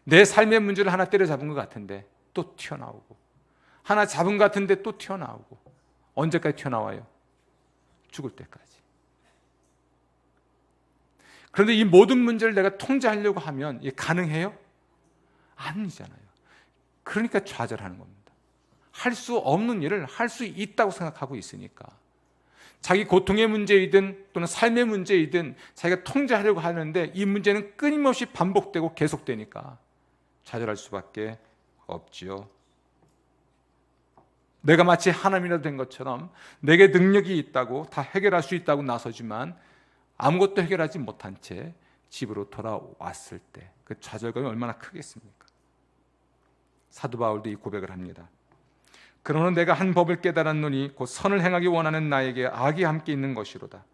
내 삶의 문제를 하나 때려잡은 것 같은데 또 튀어나오고, 하나 잡은 것 같은데 또 튀어나오고. 언제까지 튀어나와요? 죽을 때까지. 그런데 이 모든 문제를 내가 통제하려고 하면 이게 가능해요? 아니잖아요. 그러니까 좌절하는 겁니다. 할 수 없는 일을 할 수 있다고 생각하고 있으니까. 자기 고통의 문제이든 또는 삶의 문제이든 자기가 통제하려고 하는데 이 문제는 끊임없이 반복되고 계속되니까 좌절할 수밖에 없지요. 내가 마치 하나님이라도 된 것처럼 내게 능력이 있다고 다 해결할 수 있다고 나서지만 아무것도 해결하지 못한 채 집으로 돌아왔을 때 그 좌절감이 얼마나 크겠습니까? 사도 바울도 이 고백을 합니다. 그러나 내가 한 법을 깨달았노니 곧 선을 행하기 원하는 나에게 악이 함께 있는 것이로다.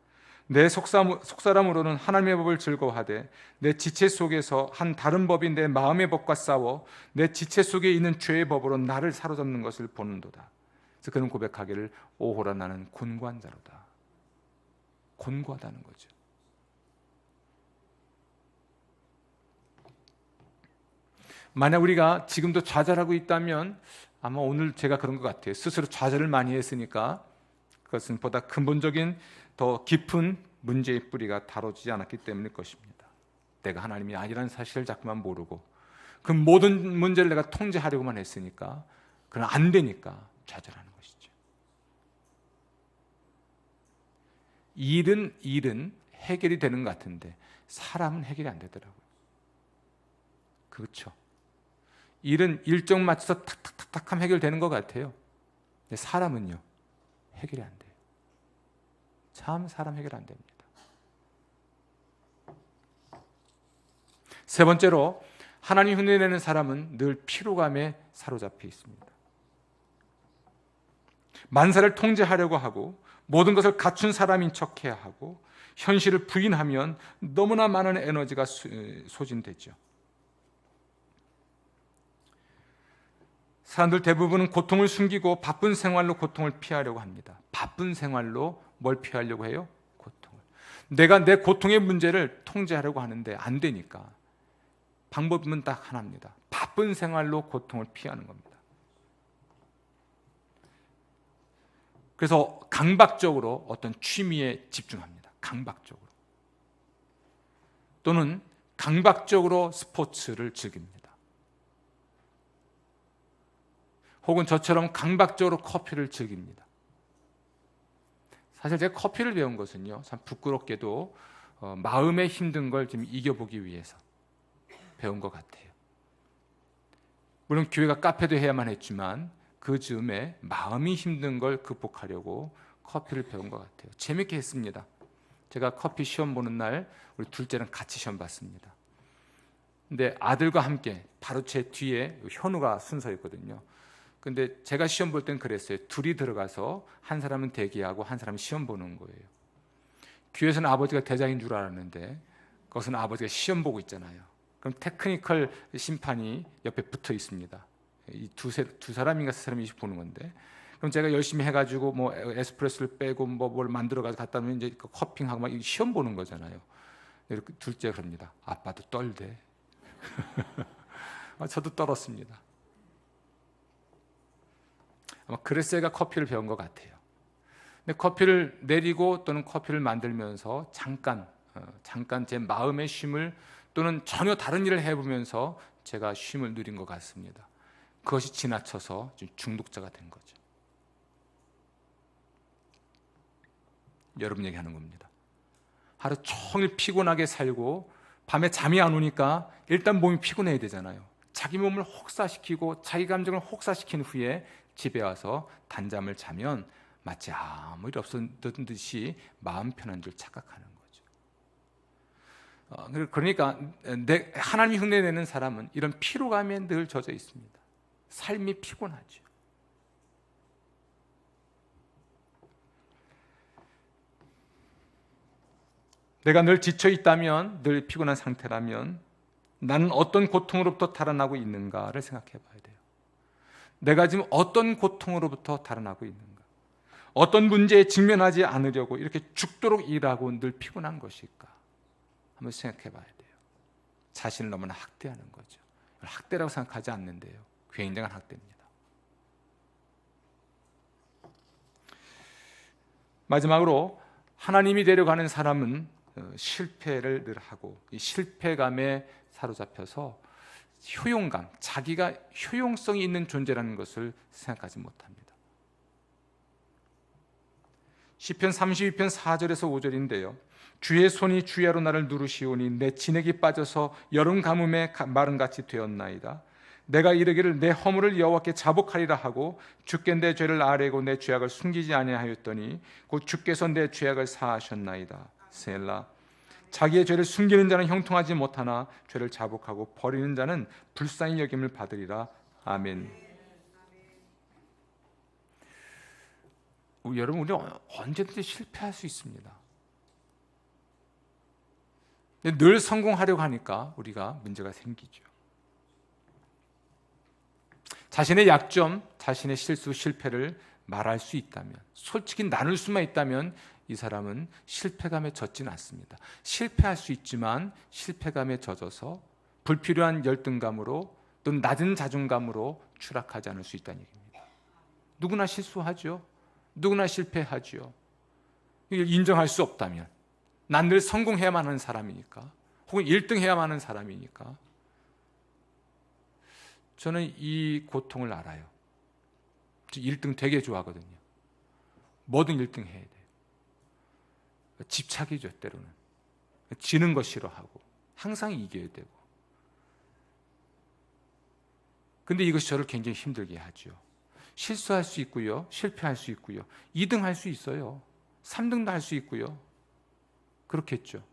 내 속사람으로는 하나님의 법을 즐거워하되 내 지체 속에서 한 다른 법이 내 마음의 법과 싸워 내 지체 속에 있는 죄의 법으로 나를 사로잡는 것을 보는도다. 그래서 그는 고백하기를 오호라 나는 곤고한 자로다. 곤고하다는 거죠. 만약 우리가 지금도 좌절하고 있다면 아마 오늘 제가 그런 것 같아요. 스스로 좌절을 많이 했으니까 그것은 보다 근본적인 더 깊은 문제의 뿌리가 다뤄지지 않았기 때문일 것입니다. 내가 하나님이 아니라는 사실을 자꾸만 모르고 그 모든 문제를 내가 통제하려고만 했으니까 그건 안 되니까 좌절하는 것이죠. 일은 해결이 되는 것 같은데 사람은 해결이 안 되더라고요. 그렇죠. 일은 일정 맞춰서 탁탁탁탁 하면 해결되는 것 같아요. 근데 사람은요, 해결이 안 돼요. 참 사람 해결 안 됩니다. 세 번째로 하나님 흉내내는 사람은 늘 피로감에 사로잡혀 있습니다. 만사를 통제하려고 하고 모든 것을 갖춘 사람인 척해야 하고 현실을 부인하면 너무나 많은 에너지가 소진되죠. 사람들 대부분은 고통을 숨기고 바쁜 생활로 고통을 피하려고 합니다. 바쁜 생활로 뭘 피하려고 해요? 고통을. 내가 내 고통의 문제를 통제하려고 하는데 안 되니까 방법은 딱 하나입니다. 바쁜 생활로 고통을 피하는 겁니다. 그래서 강박적으로 어떤 취미에 집중합니다. 강박적으로. 또는 강박적으로 스포츠를 즐깁니다. 혹은 저처럼 강박적으로 커피를 즐깁니다. 사실 제가 커피를 배운 것은요, 참 부끄럽게도 마음에 힘든 걸 좀 이겨보기 위해서 배운 것 같아요. 물론 교회가 카페도 해야만 했지만 그 즈음에 마음이 힘든 걸 극복하려고 커피를 배운 것 같아요. 재밌게 했습니다. 제가 커피 시험 보는 날 우리 둘째랑 같이 시험 봤습니다. 근데 아들과 함께 바로 제 뒤에 현우가 순서였거든요. 근데 제가 시험 볼 땐 그랬어요. 둘이 들어가서 한 사람은 대기하고 한 사람은 시험 보는 거예요. 교회에서는 아버지가 대장인 줄 알았는데 거기서는 아버지가 시험 보고 있잖아요. 그럼 테크니컬 심판이 옆에 붙어 있습니다. 이 두 사람인가 세 사람이 보는 건데, 그럼 제가 열심히 해가지고 뭐 에스프레소를 빼고 뭘 만들어가지고 갖다 놓으면 이제 커핑하고 막 시험 보는 거잖아요. 이렇게 둘째 그럽니다. 아빠도 떨대. 저도 떨었습니다. 아마 그래서 제가 커피를 배운 것 같아요. 근데 커피를 내리고 또는 커피를 만들면서 잠깐 제 마음의 쉼을 또는 전혀 다른 일을 해보면서 제가 쉼을 누린 것 같습니다. 그것이 지나쳐서 중독자가 된 거죠. 여러분 얘기하는 겁니다. 하루 종일 피곤하게 살고 밤에 잠이 안 오니까 일단 몸이 피곤해야 되잖아요. 자기 몸을 혹사시키고 자기 감정을 혹사시킨 후에 집에 와서 단잠을 자면 마치 아무 일 없었던 듯이 마음 편한 줄 착각하는 거죠. 그러니까 하나님이 흉내내는 사람은 이런 피로감에 늘 젖어 있습니다. 삶이 피곤하죠. 내가 늘 지쳐 있다면, 늘 피곤한 상태라면 나는 어떤 고통으로부터 달아나고 있는가를 생각해 봐야 돼요. 내가 지금 어떤 고통으로부터 달아나고 있는가? 어떤 문제에 직면하지 않으려고 이렇게 죽도록 일하고 늘 피곤한 것일까? 한번 생각해 봐야 돼요. 자신을 너무나 학대하는 거죠. 학대라고 생각하지 않는데요. 굉장한 학대입니다. 마지막으로 하나님이 데려가는 사람은 실패를 늘 하고 이 실패감에 사로잡혀서 효용감, 자기가 효용성이 있는 존재라는 것을 생각하지 못합니다. 시편 32편 4절에서 5절인데요. 주의 손이 주야로 나를 누르시오니 내 진액이 빠져서 여름 가뭄에 마름같이 되었나이다. 내가 이르기를 내 허물을 여호와께 자복하리라 하고 주께 내 죄를 아뢰고 내 죄악을 숨기지 아니하였더니 곧 주께서 내 죄악을 사하셨나이다. 셀라. 자기의 죄를 숨기는 자는 형통하지 못하나 죄를 자복하고 버리는 자는 불쌍히 여김을 받으리라. 아멘. 여러분, 우리 언제든지 실패할 수 있습니다. 늘 성공하려고 하니까 우리가 문제가 생기죠. 자신의 약점, 자신의 실수, 실패를 말할 수 있다면, 솔직히 나눌 수만 있다면 이 사람은 실패감에 젖지는 않습니다. 실패할 수 있지만 실패감에 젖어서 불필요한 열등감으로 또는 낮은 자존감으로 추락하지 않을 수 있다는 얘기입니다. 누구나 실수하죠. 누구나 실패하죠. 이걸 인정할 수 없다면, 난 늘 성공해야만 하는 사람이니까, 혹은 1등 해야만 하는 사람이니까. 저는 이 고통을 알아요. 1등 되게 좋아하거든요. 뭐든 1등 해야 돼요. 집착이죠, 때로는. 지는 거 싫어하고 항상 이겨야 되고. 근데 이것이 저를 굉장히 힘들게 하죠. 실수할 수 있고요, 실패할 수 있고요, 2등 할 수 있어요, 3등도 할 수 있고요. 그렇겠죠.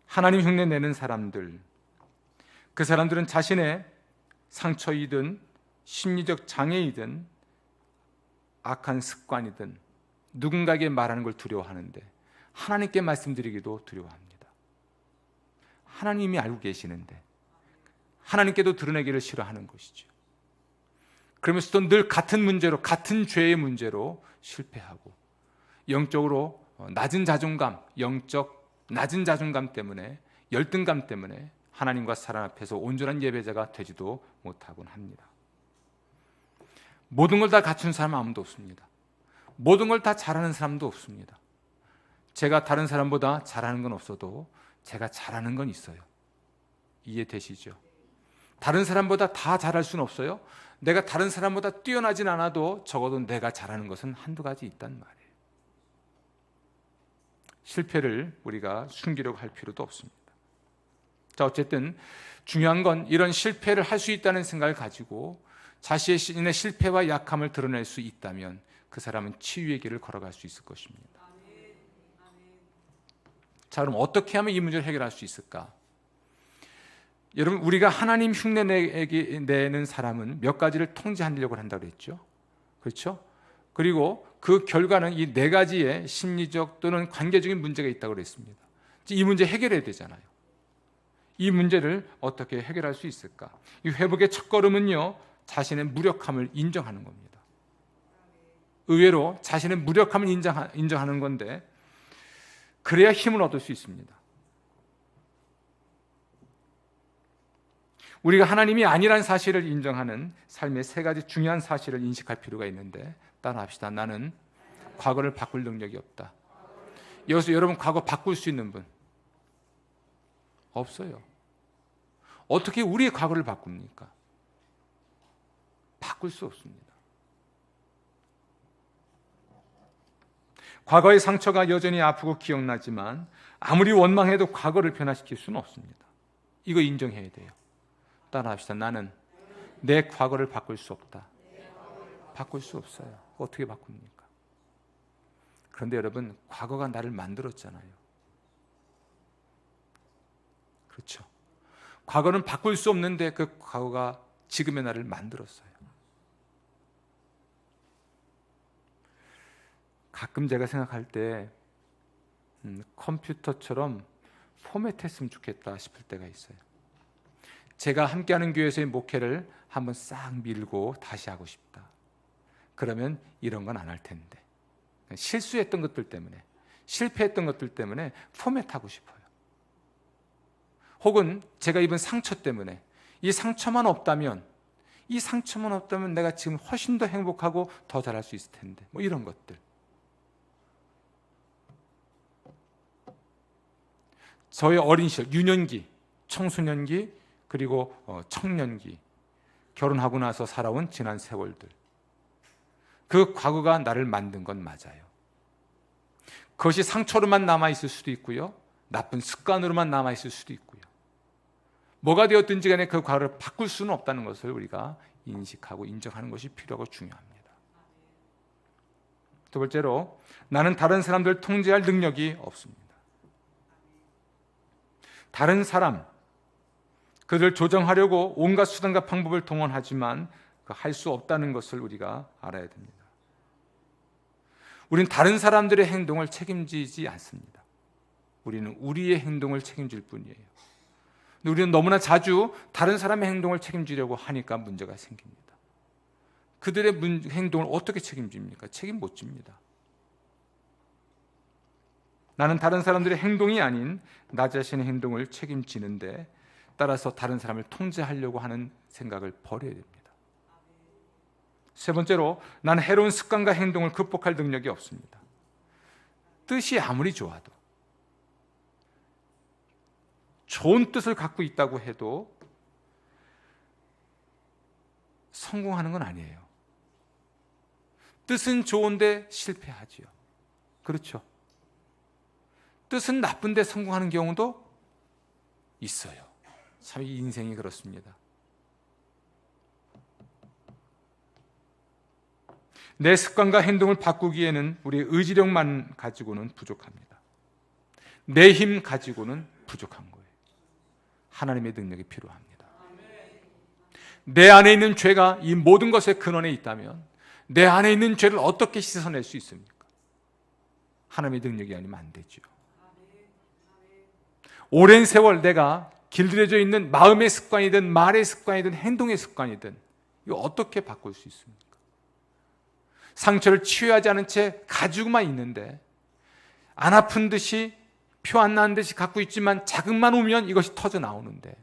하나님 흉내 내는 사람들, 그 사람들은 자신의 상처이든 심리적 장애이든 악한 습관이든 누군가에게 말하는 걸 두려워하는데 하나님께 말씀드리기도 두려워합니다. 하나님이 알고 계시는데 하나님께도 드러내기를 싫어하는 것이죠. 그러면서도 늘 같은 문제로, 같은 죄의 문제로 실패하고 영적으로 낮은 자존감, 영적 낮은 자존감 때문에, 열등감 때문에 하나님과 사람 앞에서 온전한 예배자가 되지도 못하곤 합니다. 모든 걸 다 갖춘 사람은 아무도 없습니다. 모든 걸 다 잘하는 사람도 없습니다. 제가 다른 사람보다 잘하는 건 없어도 제가 잘하는 건 있어요. 이해되시죠? 다른 사람보다 다 잘할 수는 없어요. 내가 다른 사람보다 뛰어나진 않아도 적어도 내가 잘하는 것은 한두 가지 있단 말이에요. 실패를 우리가 숨기려고 할 필요도 없습니다. 자, 어쨌든 중요한 건 이런 실패를 할 수 있다는 생각을 가지고 자신의 실패와 약함을 드러낼 수 있다면 그 사람은 치유의 길을 걸어갈 수 있을 것입니다. 자, 그럼 어떻게 하면 이 문제를 해결할 수 있을까? 여러분, 우리가 하나님 흉내 내는 사람은 몇 가지를 통제하려고 한다고 했죠. 그렇죠? 그리고 그 결과는 이 네 가지의 심리적 또는 관계적인 문제가 있다고 그랬습니다. 이 문제 해결해야 되잖아요. 이 문제를 어떻게 해결할 수 있을까? 이 회복의 첫걸음은요, 자신의 무력함을 인정하는 겁니다. 의외로 자신의 무력함을 인정하는 건데 그래야 힘을 얻을 수 있습니다. 우리가 하나님이 아니란 사실을 인정하는 삶의 세 가지 중요한 사실을 인식할 필요가 있는데 따라합시다. 나는 과거를 바꿀 능력이 없다. 여기서 여러분 과거 바꿀 수 있는 분 없어요. 어떻게 우리의 과거를 바꿉니까? 바꿀 수 없습니다. 과거의 상처가 여전히 아프고 기억나지만 아무리 원망해도 과거를 변화시킬 수는 없습니다. 이거 인정해야 돼요. 따라합시다. 나는 내 과거를 바꿀 수 없다. 바꿀 수 없어요. 어떻게 바꿉니까? 그런데 여러분, 과거가 나를 만들었잖아요. 그렇죠? 과거는 바꿀 수 없는데 그 과거가 지금의 나를 만들었어요. 가끔 제가 생각할 때 컴퓨터처럼 포맷했으면 좋겠다 싶을 때가 있어요. 제가 함께하는 교회에서의 목회를 한번 싹 밀고 다시 하고 싶다. 그러면 이런 건 안 할 텐데. 실수했던 것들 때문에, 실패했던 것들 때문에 포맷하고 싶어요. 혹은 제가 입은 상처 때문에 이 상처만 없다면 내가 지금 훨씬 더 행복하고 더 잘할 수 있을 텐데. 뭐 이런 것들. 저의 어린 시절, 유년기, 청소년기, 그리고 청년기, 결혼하고 나서 살아온 지난 세월들, 그 과거가 나를 만든 건 맞아요. 그것이 상처로만 남아있을 수도 있고요, 나쁜 습관으로만 남아있을 수도 있고요. 뭐가 되었든지 간에 그 과거를 바꿀 수는 없다는 것을 우리가 인식하고 인정하는 것이 필요하고 중요합니다. 두 번째로, 나는 다른 사람들을 통제할 능력이 없습니다. 다른 사람, 그들을 조정하려고 온갖 수단과 방법을 동원하지만 할 수 없다는 것을 우리가 알아야 됩니다. 우리는 다른 사람들의 행동을 책임지지 않습니다. 우리는 우리의 행동을 책임질 뿐이에요. 근데 우리는 너무나 자주 다른 사람의 행동을 책임지려고 하니까 문제가 생깁니다. 그들의 행동을 어떻게 책임집니까? 책임 못 집니다. 나는 다른 사람들의 행동이 아닌 나 자신의 행동을 책임지는데, 따라서 다른 사람을 통제하려고 하는 생각을 버려야 됩니다. 세 번째로, 나는 해로운 습관과 행동을 극복할 능력이 없습니다. 뜻이 아무리 좋아도, 좋은 뜻을 갖고 있다고 해도 성공하는 건 아니에요. 뜻은 좋은데 실패하지요. 그렇죠? 뜻은 나쁜데 성공하는 경우도 있어요. 참 이 인생이 그렇습니다. 내 습관과 행동을 바꾸기에는 우리의 의지력만 가지고는 부족합니다. 내 힘 가지고는 부족한 거예요. 하나님의 능력이 필요합니다. 내 안에 있는 죄가 이 모든 것의 근원에 있다면, 내 안에 있는 죄를 어떻게 씻어낼 수 있습니까? 하나님의 능력이 아니면 안 되죠. 오랜 세월 내가 길들여져 있는 마음의 습관이든 말의 습관이든 행동의 습관이든 이거 어떻게 바꿀 수 있습니까? 상처를 치유하지 않은 채 가지고만 있는데 안 아픈 듯이 표 안 나는 듯이 갖고 있지만 자극만 오면 이것이 터져 나오는데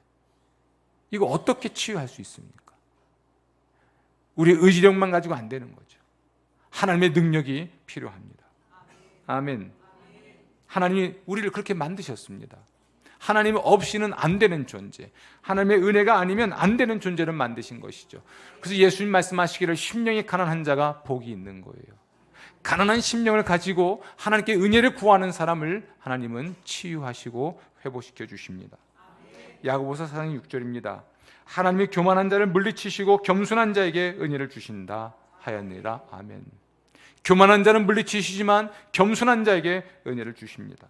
이거 어떻게 치유할 수 있습니까? 우리의 의지력만 가지고 안 되는 거죠. 하나님의 능력이 필요합니다. 아멘. 하나님이 우리를 그렇게 만드셨습니다. 하나님 없이는 안 되는 존재, 하나님의 은혜가 아니면 안 되는 존재를 만드신 것이죠. 그래서 예수님 말씀하시기를 심령이 가난한 자가 복이 있는 거예요. 가난한 심령을 가지고 하나님께 은혜를 구하는 사람을 하나님은 치유하시고 회복시켜 주십니다. 야고보서 4장 6절입니다. 하나님이 교만한 자를 물리치시고 겸손한 자에게 은혜를 주신다 하였느니라. 아멘. 교만한 자는 물리치시지만 겸손한 자에게 은혜를 주십니다.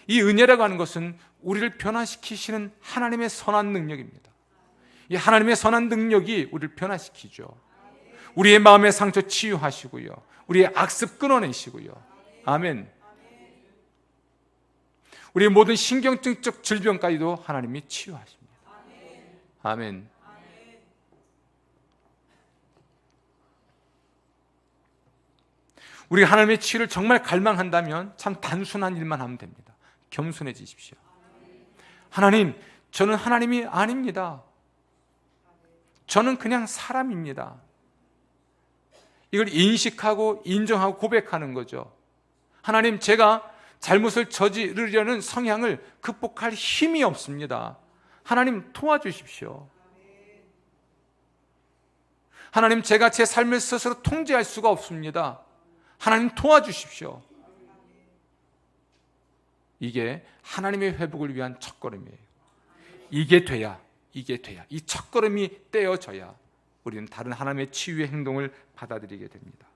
이 은혜라고 하는 것은 우리를 변화시키시는 하나님의 선한 능력입니다. 이 하나님의 선한 능력이 우리를 변화시키죠. 우리의 마음의 상처 치유하시고요, 우리의 악습 끊어내시고요. 아멘. 우리의 모든 신경증적 질병까지도 하나님이 치유하십니다. 아멘. 우리가 하나님의 치유를 정말 갈망한다면 참 단순한 일만 하면 됩니다. 겸손해지십시오. 하나님, 저는 하나님이 아닙니다. 저는 그냥 사람입니다. 이걸 인식하고 인정하고 고백하는 거죠. 하나님, 제가 잘못을 저지르려는 성향을 극복할 힘이 없습니다. 하나님, 도와주십시오. 하나님, 제가 제 삶을 스스로 통제할 수가 없습니다. 하나님, 도와주십시오. 이게 하나님의 회복을 위한 첫걸음이에요. 이게 돼야 이 첫걸음이 떼어져야 우리는 다른 하나님의 치유의 행동을 받아들이게 됩니다.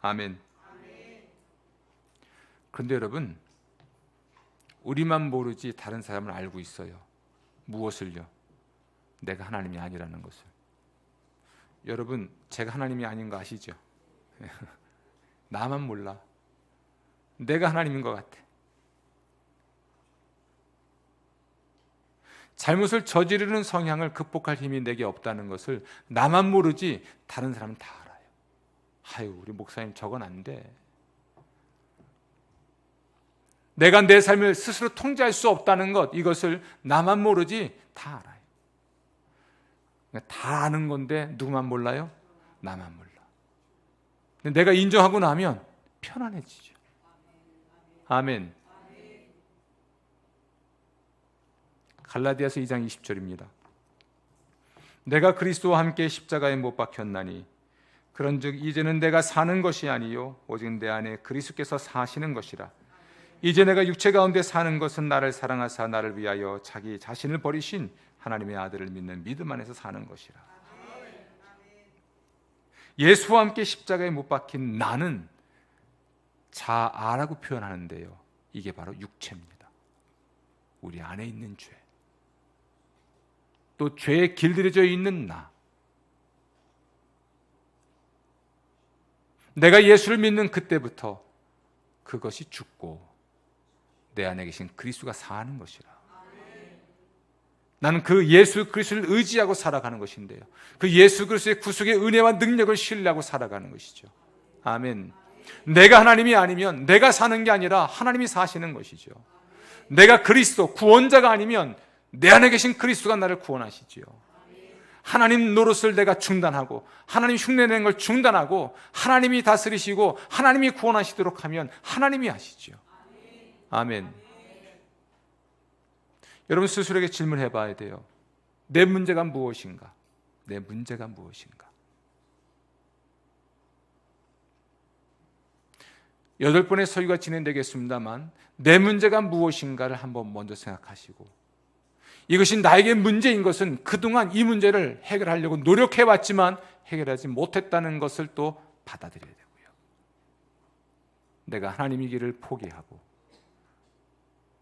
아멘. 그런데 여러분, 우리만 모르지 다른 사람을 알고 있어요. 무엇을요? 내가 하나님이 아니라는 것을. 여러분, 제가 하나님이 아닌 거 아시죠? 나만 몰라. 내가 하나님인 것 같아. 잘못을 저지르는 성향을 극복할 힘이 내게 없다는 것을 나만 모르지 다른 사람은 다 알아요. 아유, 우리 목사님 저건 안 돼. 내가 내 삶을 스스로 통제할 수 없다는 것, 이것을 나만 모르지 다 알아요. 다 아는 건데 누구만 몰라요? 나만 몰라. 근데 내가 인정하고 나면 편안해지죠. 아멘. 갈라디아서 2장 20절입니다. 내가 그리스도와 함께 십자가에 못 박혔나니 그런즉 이제는 내가 사는 것이 아니요 오직 내 안에 그리스도께서 사시는 것이라. 이제 내가 육체 가운데 사는 것은 나를 사랑하사 나를 위하여 자기 자신을 버리신 하나님의 아들을 믿는 믿음 안에서 사는 것이라. 예수와 함께 십자가에 못 박힌 나는 자아라고 표현하는데요, 이게 바로 육체입니다. 우리 안에 있는 죄, 또 죄에 길들여져 있는 나. 내가 예수를 믿는 그때부터 그것이 죽고 내 안에 계신 그리스도가 사는 것이라. 나는 그 예수 그리스도를 의지하고 살아가는 것인데요, 그 예수 그리스도의 구속의 은혜와 능력을 신뢰하고 살아가는 것이죠. 아멘. 내가 하나님이 아니면 내가 사는 게 아니라 하나님이 사시는 것이죠. 내가 그리스도 구원자가 아니면 내 안에 계신 그리스도가 나를 구원하시지요. 하나님 노릇을 내가 중단하고 하나님 흉내내는 걸 중단하고 하나님이 다스리시고 하나님이 구원하시도록 하면 하나님이 하시죠. 아멘. 여러분 스스로에게 질문해 봐야 돼요. 내 문제가 무엇인가? 내 문제가 무엇인가? 8번의 설교가 진행되겠습니다만 내 문제가 무엇인가를 한번 먼저 생각하시고, 이것이 나에게 문제인 것은 그동안 이 문제를 해결하려고 노력해왔지만 해결하지 못했다는 것을 또 받아들여야 되고요, 내가 하나님이기를 포기하고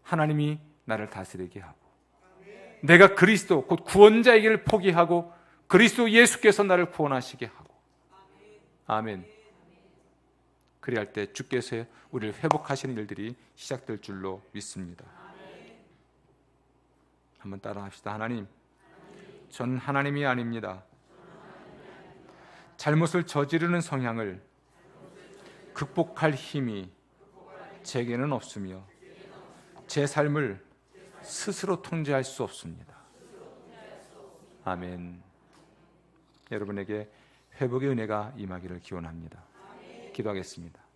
하나님이 나를 다스리게 하고 내가 그리스도 곧 구원자이기를 포기하고 그리스도 예수께서 나를 구원하시게 하고. 아멘. 그리할 때 주께서 우리를 회복하시는 일들이 시작될 줄로 믿습니다. 한번 따라합시다. 하나님, 전 하나님이 아닙니다. 잘못을 저지르는 성향을 극복할 힘이 제게는 없으며 제 삶을 스스로 통제할 수 없습니다. 아멘. 여러분에게 회복의 은혜가 임하기를 기원합니다. 기도하겠습니다.